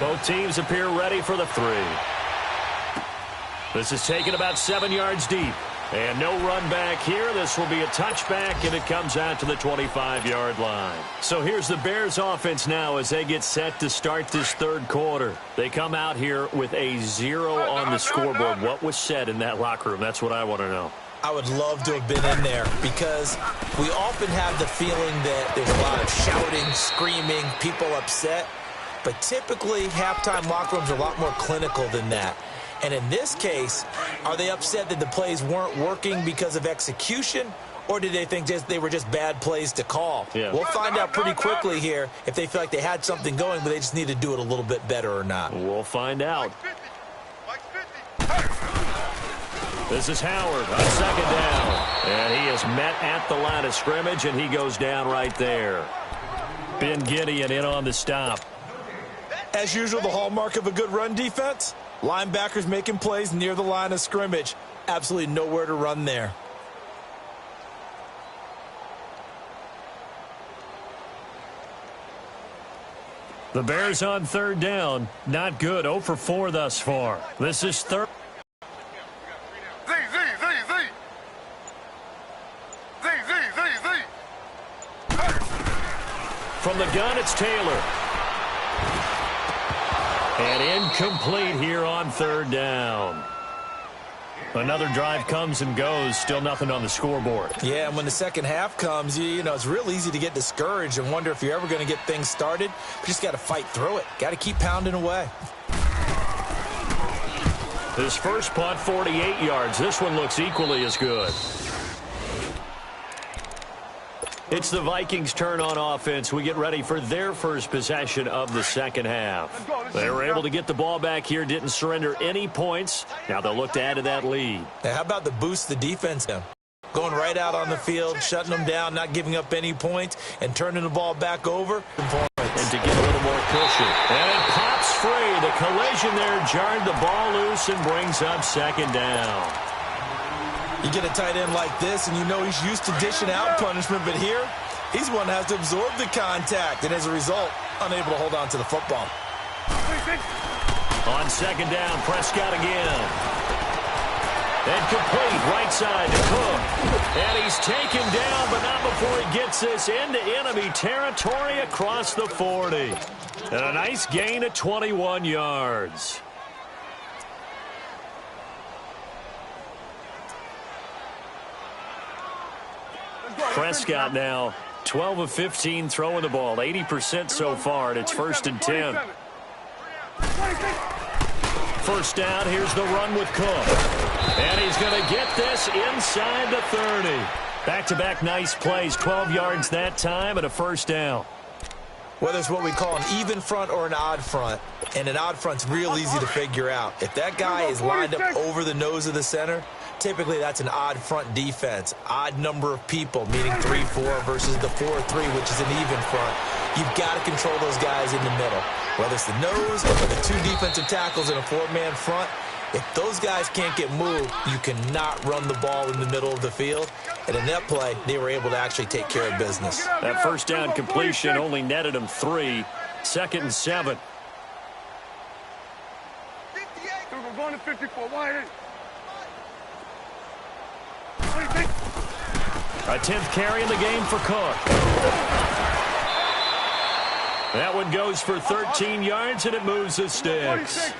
Both teams appear ready for the three. This is taken about 7 yards deep. And no run back here. This will be a touchback, and it comes out to the 25-yard line. So here's the Bears offense now as they get set to start this third quarter. They come out here with a 0 on the scoreboard. What was said in that locker room? That's what I want to know. I would love to have been in there because we often have the feeling that there's a lot of shouting, screaming, people upset. But typically, halftime locker rooms are a lot more clinical than that. And in this case, are they upset that the plays weren't working because of execution, or did they think they were just bad plays to call? Yeah. We'll find out pretty quickly here if they feel like they had something going, but they just need to do it a little bit better or not. We'll find out. This is Howard on second down. And he is met at the line of scrimmage, and he goes down right there. Ben Gideon in on the stop. As usual, the hallmark of a good run defense, linebackers making plays near the line of scrimmage. Absolutely nowhere to run there. The Bears on third down. Not good. 0 for 4 thus far. This is third. From the gun, it's Taylor. And incomplete here on third down. Another drive comes and goes. Still nothing on the scoreboard. Yeah, and when the second half comes, you know, it's real easy to get discouraged and wonder if you're ever going to get things started. You just got to fight through it. Got to keep pounding away. His first punt, 48 yards. This one looks equally as good. It's the Vikings' turn on offense. We get ready for their first possession of the second half. They were able to get the ball back here, didn't surrender any points. Now they'll look to add to that lead. Now, how about the boost the defense in? Going right out on the field, shutting them down, not giving up any points, and turning the ball back over. And to get a little more cushion. And it pops free. The collision there jarred the ball loose and brings up second down. You get a tight end like this, and you know he's used to dishing out punishment, but here, he's one that has to absorb the contact, and as a result, unable to hold on to the football. On second down, Prescott again. And complete, right side to Cook. And he's taken down, but not before he gets this into enemy territory across the 40. And a nice gain of 21 yards. Prescott now 12 of 15 throwing the ball, 80% so far, and it's 1st and 10. First down, here's the run with Cook. And he's going to get this inside the 30. Back-to-back nice plays, 12 yards that time and a first down. Whether it's what we call an even front or an odd front, and an odd front's real easy to figure out. If that guy is lined up over the nose of the center, typically that's an odd front defense. Odd number of people, meaning 3-4 versus the 4-3, which is an even front. You've got to control those guys in the middle. Whether it's the nose or the two defensive tackles in a 4-man front, if those guys can't get moved, you cannot run the ball in the middle of the field. And in that play, they were able to actually take care of business. That first down completion only netted them 3. 2nd and 7. We're going to 54. A 10th carry in the game for Cook. That one goes for 13 yards, and it moves the sticks.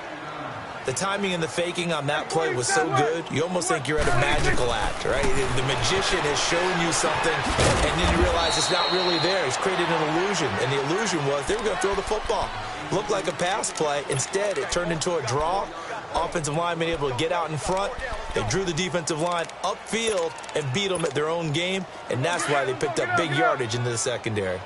The timing and the faking on that play was so good, you almost think you're at a magical act, right? The magician has shown you something, and then you realize it's not really there. He's created an illusion, and the illusion was they were going to throw the football. Looked like a pass play. Instead, it turned into a draw. Offensive linemen able to get out in front. They drew the defensive line upfield and beat them at their own game, and that's why they picked up big yardage into the secondary.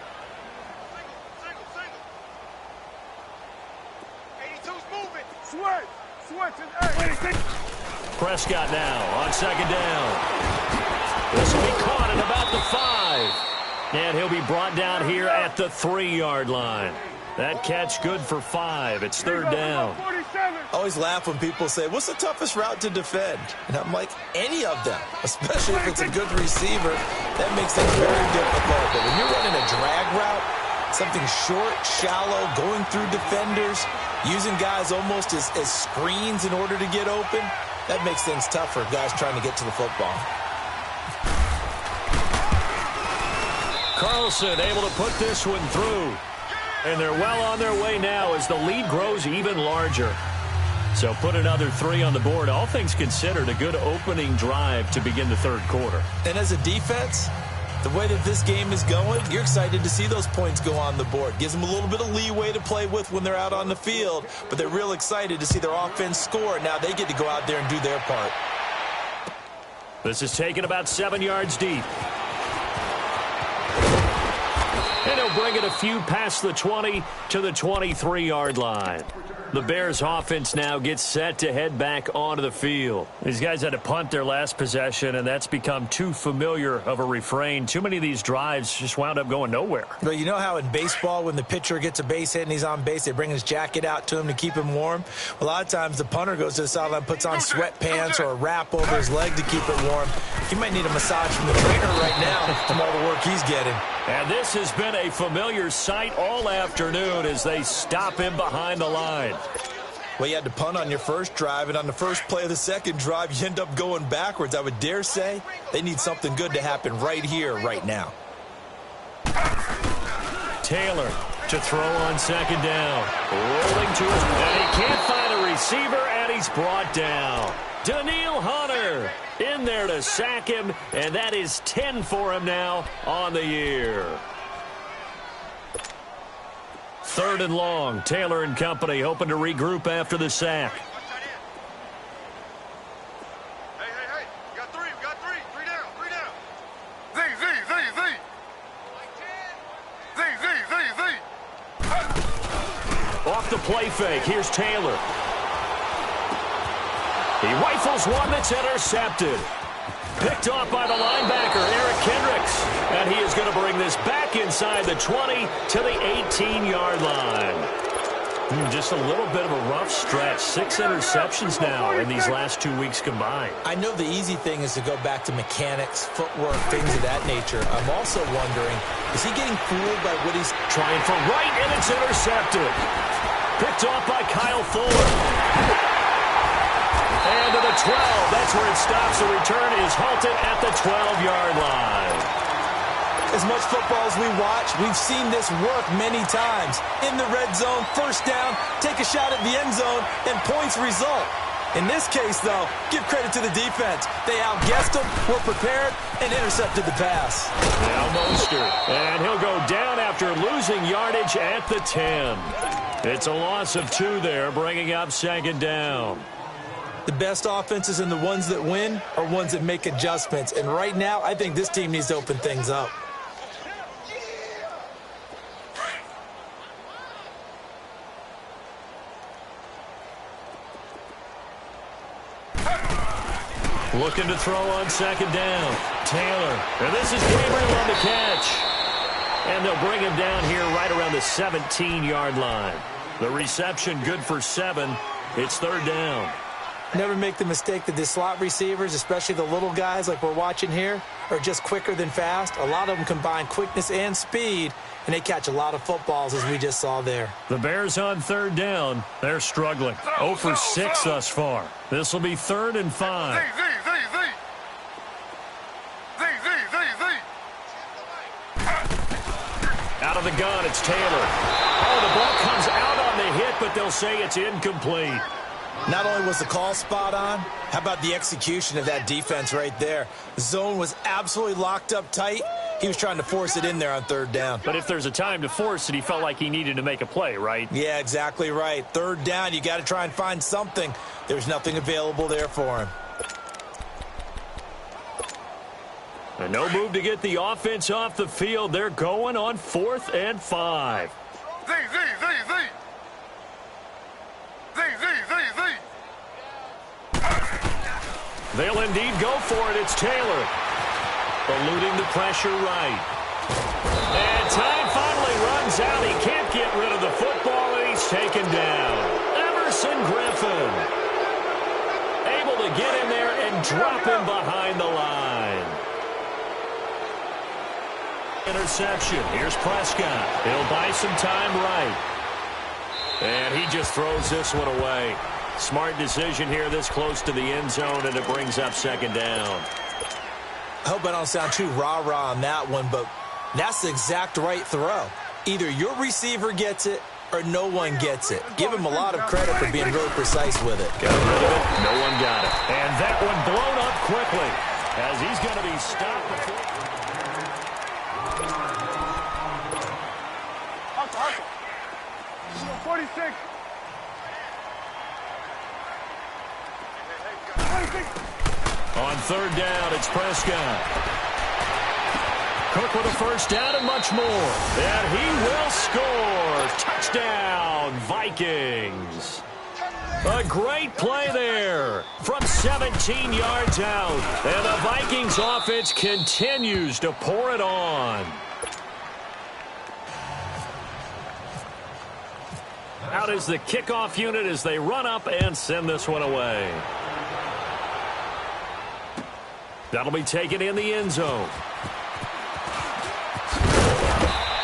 Prescott now on second down. This will be caught at about the 5. And he'll be brought down here at the 3-yard line. That catch good for 5. It's 3rd down. I always laugh when people say, what's the toughest route to defend? And I'm like, any of them, especially if it's a good receiver. That makes things very difficult. But when you're running a drag route, Something short, shallow, going through defenders, using guys almost as screens in order to get open. That makes things tough for guys trying to get to the football. Carlson able to put this one through. And they're well on their way now as the lead grows even larger. So put another 3 on the board. All things considered, a good opening drive to begin the third quarter. And as a defense, the way that this game is going, you're excited to see those points go on the board. Gives them a little bit of leeway to play with when they're out on the field, but they're real excited to see their offense score. Now they get to go out there and do their part. This is taken about 7 yards deep. And he'll bring it a few past the 20 to the 23-yard line. The Bears offense now gets set to head back onto the field. These guys had to punt their last possession, and that's become too familiar of a refrain. Too many of these drives just wound up going nowhere. Well, you know how in baseball when the pitcher gets a base hit and he's on base, they bring his jacket out to him to keep him warm? A lot of times the punter goes to the sideline, puts on sweatpants or a wrap over his leg to keep it warm. He might need a massage from the trainer right now from all the work he's getting. And this has been a familiar sight all afternoon as they stop him behind the line. Well, you had to punt on your first drive, and on the first play of the second drive, you end up going backwards. I would dare say they need something good to happen right here, right now. Taylor to throw on second down. Rolling to his... And he can't find a receiver, and he's brought down. Daniil Hunter in there to sack him, and that is 10 for him now on the year. Third and long. Taylor and company hoping to regroup after the sack. Hey. We got three. Three down. Z. Off the play fake. Here's Taylor. He rifles one that's intercepted. Picked off by the linebacker, Eric Kendricks. And he is going to bring this back inside the 20 to the 18-yard line. Just a little bit of a rough stretch. 6 interceptions now in these last 2 weeks combined. I know the easy thing is to go back to mechanics, footwork, things of that nature. I'm also wondering, is he getting fooled by what he's trying for right, and it's intercepted. Picked off by Kyle Fuller. And to the 12. That's where it stops. The return is halted at the 12-yard line. As much football as we watch, we've seen this work many times. In the red zone, first down, take a shot at the end zone, and points result. In this case, though, give credit to the defense. They outguessed them, were prepared, and intercepted the pass. Now Mostert. And he'll go down after losing yardage at the 10. It's a loss of 2 there, bringing up second down. The best offenses and the ones that win are ones that make adjustments. And right now, I think this team needs to open things up. Looking to throw on second down. Taylor. And this is Gabriel on the catch. And they'll bring him down here right around the 17-yard line. The reception good for 7. It's third down. Never make the mistake that the slot receivers, especially the little guys like we're watching here, are just quicker than fast. A lot of them combine quickness and speed, and they catch a lot of footballs, as we just saw there. The Bears on third down. They're struggling. 0 for 6 thus far. This will be 3rd and 5. Out of the gun, it's Taylor. Oh, the ball comes out on the hit, but they'll say it's incomplete. Not only was the call spot on, how about the execution of that defense right there? The zone was absolutely locked up tight. He was trying to force it in there on third down. But if there's a time to force it, he felt like he needed to make a play, right? Yeah, exactly right. Third down, you got to try and find something. There's nothing available there for him. And no move to get the offense off the field. They're going on 4th and 5. They'll indeed go for it. It's Taylor. Eluding the pressure right. And time finally runs out. He can't get rid of the football, and he's taken down. Emerson Griffin. Able to get in there and drop him behind the line. interception. Here's Prescott. He'll buy some time right. And he just throws this one away. Smart decision here this close to the end zone, and it brings up second down. I hope I don't sound too rah-rah on that one, but that's the exact right throw. Either your receiver gets it or no one gets it. Give him a lot of credit for being really precise with it. Got rid of it. No one got it. And that one blown up quickly as he's going to be stopped before. 46. On third down, it's Prescott. Cook with a first down and much more. And he will score. Touchdown, Vikings. A great play there from 17 yards out. And the Vikings offense continues to pour it on. Out is the kickoff unit as they run up and send this one away. That'll be taken in the end zone.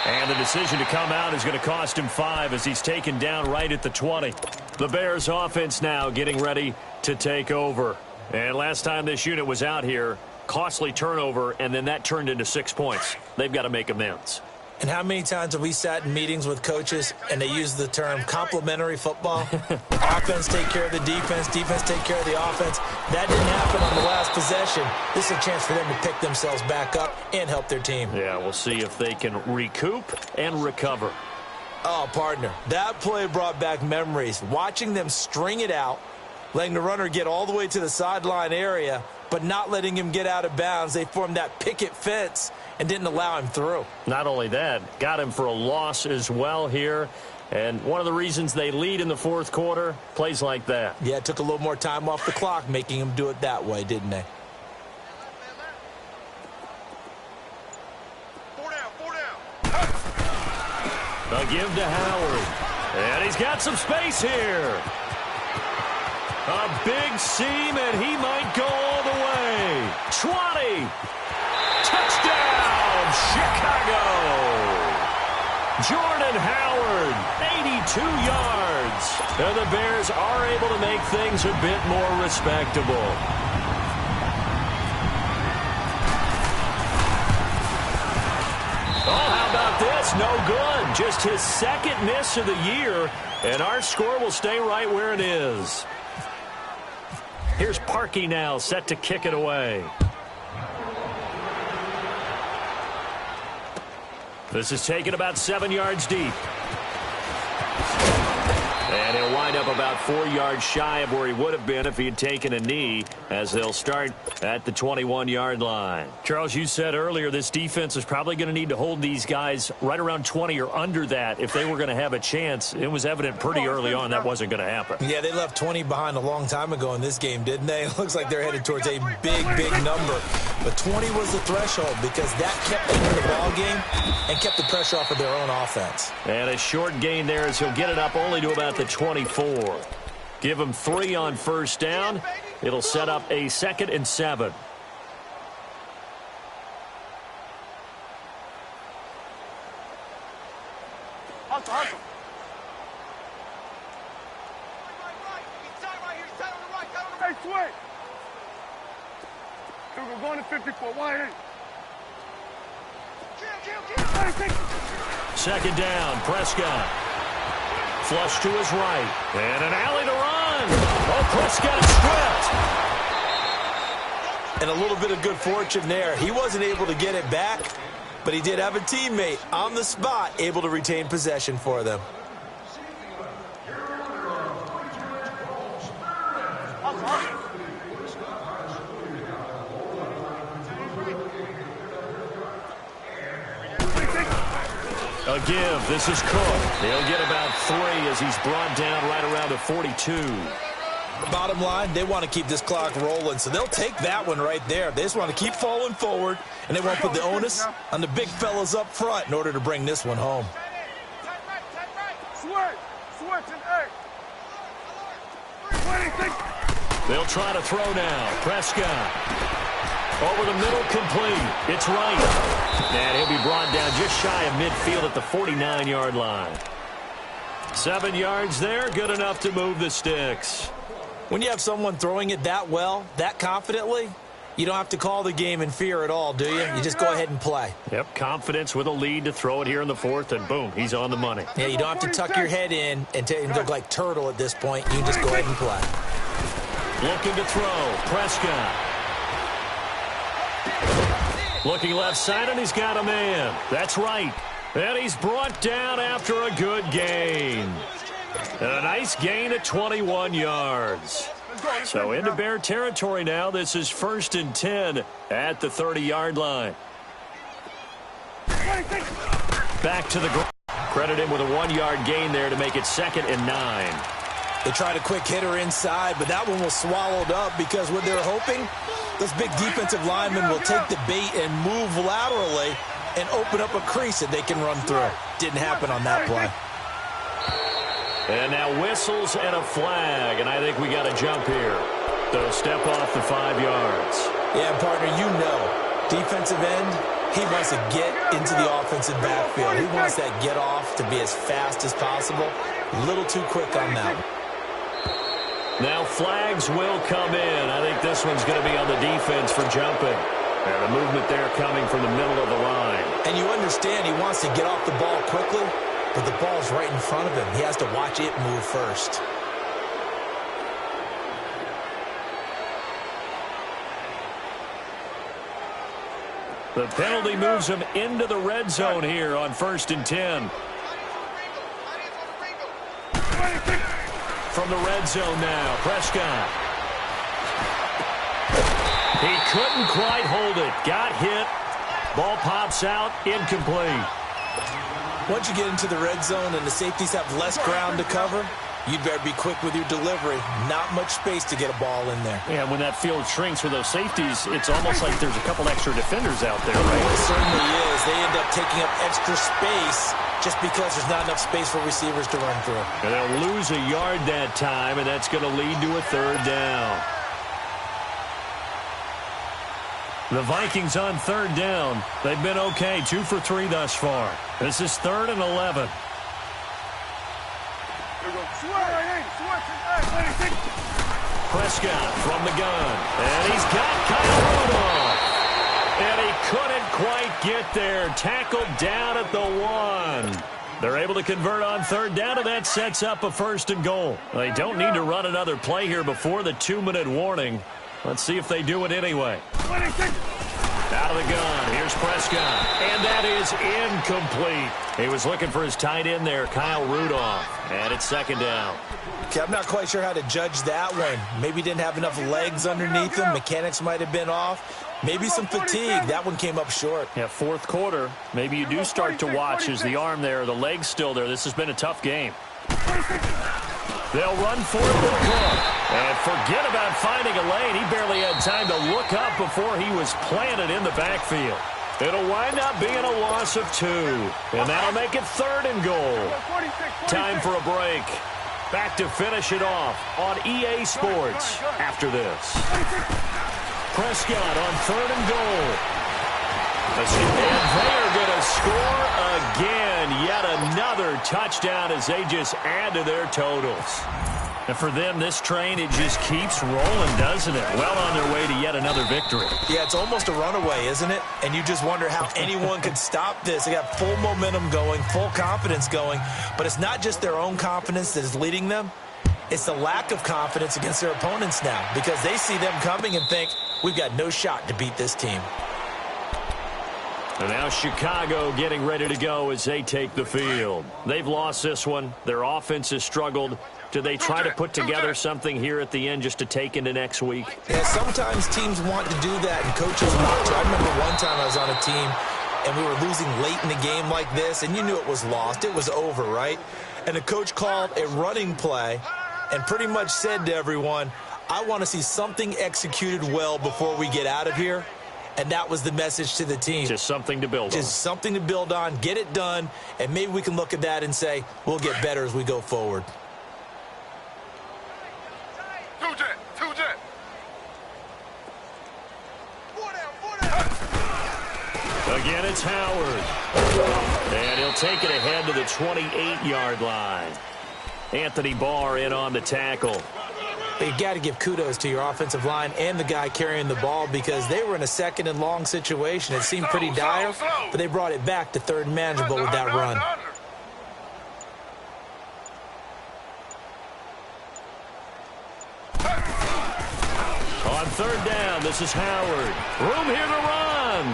And the decision to come out is going to cost him 5 as he's taken down right at the 20. The Bears offense now getting ready to take over. And last time this unit was out here, costly turnover, and then that turned into 6 points. They've got to make amends. And how many times have we sat in meetings with coaches and they use the term complementary football? Offense take care of the defense, defense take care of the offense. That didn't happen on the last possession. This is a chance for them to pick themselves back up and help their team. Yeah, we'll see if they can recoup and recover. Oh, partner, that play brought back memories. Watching them string it out, letting the runner get all the way to the sideline area, but not letting him get out of bounds. They formed that picket fence and didn't allow him through. Not only that, got him for a loss as well here. And one of the reasons they lead in the fourth quarter, plays like that. Yeah, it took a little more time off the clock, making him do it that way, didn't they? 4 down. A give to Howard. And he's got some space here. A big seam, and he might go all the way. 20. Touchdown, Chicago. Jordan Howard, 82 yards. And the Bears are able to make things a bit more respectable. Oh, how about this? No good. Just his second miss of the year, and our score will stay right where it is. Here's Parkey now, set to kick it away. This is taken about 7 yards deep. And he'll wind up about 4 yards shy of where he would have been if he had taken a knee, as they'll start at the 21-yard line. Charles, you said earlier this defense is probably going to need to hold these guys right around 20 or under that if they were going to have a chance. It was evident pretty early on that wasn't going to happen. Yeah, they left 20 behind a long time ago in this game, didn't they? It looks like they're headed towards a big number. But 20 was the threshold because that kept them in the ball game and kept the pressure off of their own offense. And a short gain there as he'll get it up only to about the 24. Give him 3 on first down. It'll set up a 2nd and 7. Hustle. Hey, switch. We're going to 54. Wide 8. Second down, Prescott. Flush to his right. And an alley to run. Oh, Prescott stripped. And a little bit of good fortune there. He wasn't able to get it back, but he did have a teammate on the spot able to retain possession for them. A give. This is Cook. He'll get about 3 as he's brought down right around the 42. Bottom line, they want to keep this clock rolling, so they'll take that one right there. They just want to keep falling forward, and they want to put the onus on the big fellas up front in order to bring this one home. Switch and 8. They'll try to throw now. Prescott. Over the middle, complete. It's right. And he'll be brought down just shy of midfield at the 49-yard line. 7 yards there, good enough to move the sticks. When you have someone throwing it that well, that confidently, you don't have to call the game in fear at all, do you? You just go ahead and play. Yep, confidence with a lead to throw it here in the fourth, and boom, he's on the money. Yeah, you don't have to tuck your head in and look like turtle at this point. You just go ahead and play. Looking to throw, Prescott. Looking left side, and he's got a man. That's right. And he's brought down after a good gain. And a nice gain at 21 yards. So into Bear territory now. This is 1st and 10 at the 30-yard line. Back to the ground. Credit him with a 1-yard gain there to make it 2nd and 9. They tried a quick hitter inside, but that one was swallowed up because what they're hoping, those big defensive linemen will take the bait and move laterally and open up a crease that they can run through. Didn't happen on that play. And now whistles and a flag, and I think we got a jump here. So step off the 5 yards. Yeah, partner, you know, defensive end, he wants to get into the offensive backfield. He wants that get off to be as fast as possible. A little too quick on that one. Now flags will come in. I think this one's going to be on the defense for jumping. And the movement there coming from the middle of the line. And you understand he wants to get off the ball quickly, but the ball's right in front of him. He has to watch it move first. The penalty moves him into the red zone here on 1st and 10. From the red zone now, Prescott. He couldn't quite hold it. Got hit. Ball pops out. Incomplete. Once you get into the red zone and the safeties have less ground to cover, you'd better be quick with your delivery. Not much space to get a ball in there. Yeah, when that field shrinks with those safeties, it's almost like there's a couple extra defenders out there, right? It certainly is. They end up taking up extra space just because there's not enough space for receivers to run through. And they'll lose a yard that time, and that's going to lead to a 3rd down. The Vikings on 3rd down. They've been okay, 2 for 3 thus far. This is 3rd and 11. Prescott from the gun. And he's got Kyle Rudolph. And he couldn't quite get there. Tackled down at the 1. They're able to convert on 3rd down, and that sets up a 1st and goal. They don't need to run another play here before the 2-minute warning. Let's see if they do it anyway. Out of the gun. Here's Prescott. And that is incomplete. He was looking for his tight end there, Kyle Rudolph. And it's 2nd down. Okay, I'm not quite sure how to judge that one. Maybe didn't have enough legs underneath him. Mechanics might have been off. Maybe some fatigue. That one came up short. Yeah, 4th quarter. Maybe you do start to watch as the arm there, the leg's still there. This has been a tough game. They'll run for it with Cook. And forget about finding a lane. He barely had time to look up before he was planted in the backfield. It'll wind up being a loss of 2. And that'll make it 3rd and goal. Time for a break. Back to finish it off on EA Sports after this. Prescott on 3rd and goal. And they're going to score again. Yet another touchdown as they just add to their totals. And for them, this train, it just keeps rolling, doesn't it? Well on their way to yet another victory. Yeah, it's almost a runaway, isn't it? And you just wonder how anyone could stop this. They got full momentum going, full confidence going. But it's not just their own confidence that is leading them. It's the lack of confidence against their opponents now because they see them coming and think, we've got no shot to beat this team. And now Chicago getting ready to go as they take the field. They've lost this one. Their offense has struggled. Do they try to put together something here at the end just to take into next week? Yeah, sometimes teams want to do that and coaches want to. I remember one time I was on a team and we were losing late in the game like this, and you knew it was lost. It was over, right? And the coach called a running play and pretty much said to everyone, I want to see something executed well before we get out of here. And that was the message to the team. Just something to build on. Just something to build on, get it done, and maybe we can look at that and say, we'll get better as we go forward. Two jet. Again, it's Howard. And he'll take it ahead to the 28-yard line. Anthony Barr in on the tackle. You got to give kudos to your offensive line and the guy carrying the ball because they were in a second and long situation. It seemed pretty dire, but they brought it back to third and manageable with that run. On third down, this is Howard. Room here to run.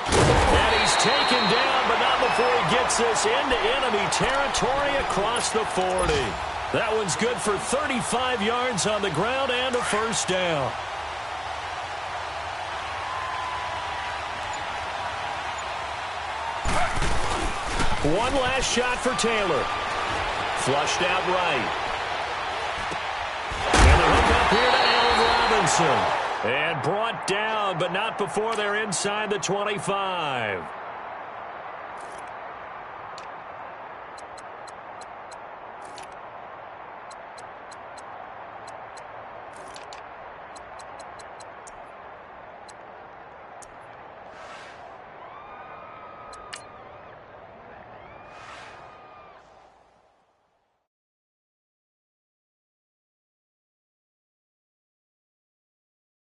And he's taken down, but not before he gets this into enemy territory across the 40. That one's good for 35 yards on the ground and a first down. One last shot for Taylor. Flushed out right. And the hook up here to Allen Robinson. And brought down, but not before they're inside the 25.